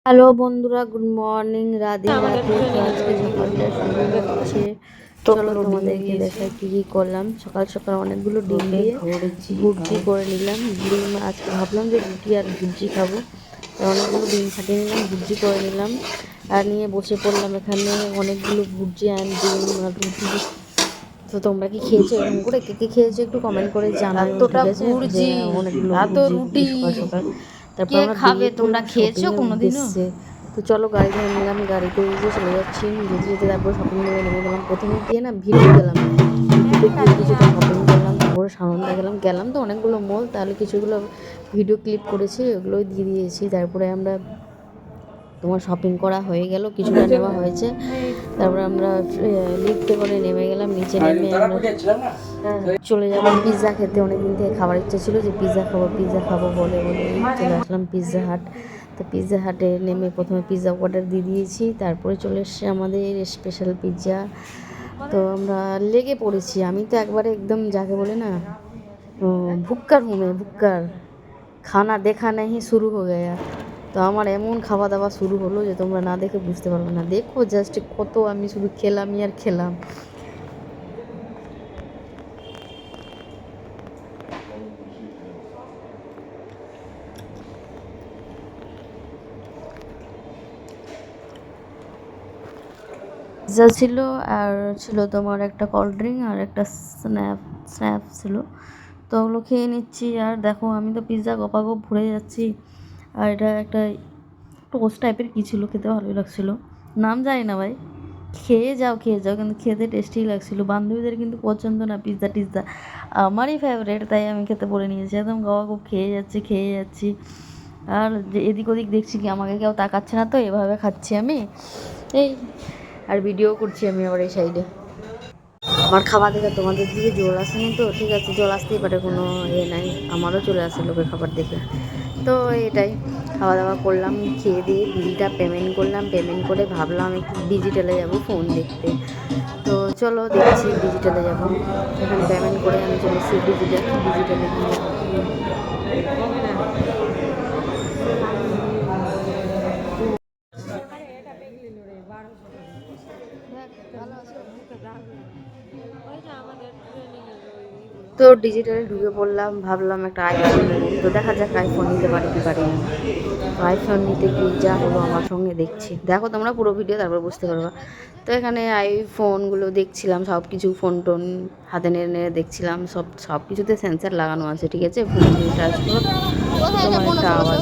Hello বন্ধুরা, good morning. Radhe Radhe. তো আজকে সকালটা শুরু হচ্ছে। চলো তোমাদেরকে দেখাই কি কি করলাম। সকাল সকাল অনেকগুলো ডিম দিয়ে ভুর্জি করে নিলাম। ডিম আজকে ভাবলাম যে রুটি আর ভুর্জি খাবো, তো অনেকগুলো ডিম ফাটিয়ে নিলাম, ভুর্জি করে নিলাম আর নিয়ে বসে পড়লাম এখানে। অনেকগুলো ভুর্জি আর ডিম আর রুটি। তো তোমরা কি খেয়েছো এরকম করে? কে কে খেয়েছো একটু কমেন্ট করে জানাও, ঠিক আছে? যে অনেকগুলো ভুর্জি সকাল সকাল। তারপর আমরা বেরিয়ে পড়লাম শপিংয়ের উদ্দেশ্যে। তো চলো গাড়ি ধরে নিলাম, গাড়িতে যে চলে যাচ্ছি। যেতে যেতে তারপর শপিং মলে নেমে গেলাম। প্রথমে গিয়ে না ভিডিও গেলাম, ভিডিওতে গিয়ে কিছুটা শপিং করলাম। তারপরে সানন্দা গেলাম তো অনেকগুলো মল, তাহলে কিছুগুলো ভিডিও ক্লিপ করেছি, ওগুলোই দিয়ে দিয়েছি। তারপরে আমরা তোমার শপিং করা হয়ে গেল, কিছুটা নেওয়া হয়েছে। তারপরে আমরা লিফটে করে নেমে গেলাম। নিচে নেমে আমরা চলে যাবো পিৎজা খেতে। অনেকদিন থেকে খাবার ইচ্ছে ছিল যে পিৎজা খাবো বলে চলে আসলাম পিৎজা হাট। তো পিৎজা হাটে নেমে প্রথমে পিৎজা অর্ডার দিয়ে দিয়েছি, তারপরে চলে এসছে আমাদের স্পেশাল পিৎজা। তো আমরা লেগে পড়েছি। আমি তো একবারে একদম যাকে বলে না ভুক্কার ভুক্কার খানা দেখা নেই শুরু হয়ে গেয়া। তো আমার এমন খাওয়া দাওয়া শুরু হলো যে তোমরা না দেখে বুঝতে পারবে না। দেখো জাস্ট কত আমি শুধু খেলামই আর খেলাম। পিৎজা ছিল আর ছিল তোমার একটা কোল্ড ড্রিঙ্ক আর একটা স্ন্যাপ ছিল। তো ওগুলো খেয়ে নিচ্ছি। আর দেখো আমি তো পিৎজা গপাগপ ভরে যাচ্ছি। আর এটা একটা টোস্ট টাইপের কী ছিল, খেতে ভালোই লাগছিলো। নাম জানি না ভাই, খেয়ে যাও কিন্তু খেতে টেস্টি লাগছিলো। বান্ধবীদের কিন্তু পছন্দ না পিৎজা টিৎজা, আমারই ফেভারেট, তাই আমি খেতে পড়ে নিয়েছি। একদম গপাগপ খেয়ে যাচ্ছি। আর যে এদিক ওদিক দেখছি কি আমাকে কেউ তাকাচ্ছে না, তো এভাবে খাচ্ছি আমি এই। আর ভিডিও করছি আমি আবার এই সাইডে। আমার খাবার দেখে তোমাদের দিকে জল আসেনি তো ঠিক আছে, জল আসতেই পারে, কোনো নাই। আমারও চলে আসে লোকের খাবার দেখে। তো এটাই খাওয়া দাওয়া করলাম, খেয়ে দিয়ে বিলটা পেমেন্ট করলাম। পেমেন্ট করে ভাবলাম একটু ডিজিটালে যাব ফোন দেখতে। তো চলো দেখছি ডিজিটালে যাব। এখানে পেমেন্ট করে আমি চলে এসেছি ডিজিটালে গিয়ে তো ডিজিটালে ঢুকে পড়লাম। ভাবলাম একটা আইফোন নেব, তো দেখা যাক আইফোন নিতে পারি কি পারি না। তো আইফোন নিতে গিয়ে যা হলো আমার সঙ্গে দেখছি, দেখো তোমরা পুরো ভিডিও তারপর বুঝতে পারবা। তো এখানে আইফোনগুলো দেখছিলাম, সব কিছু ফোন টোন হাতে নেড়ে দেখছিলাম। সব কিছুতে সেন্সার লাগানো আছে, ঠিক আছে? ফোন টাচ করো তোমার একটা আওয়াজ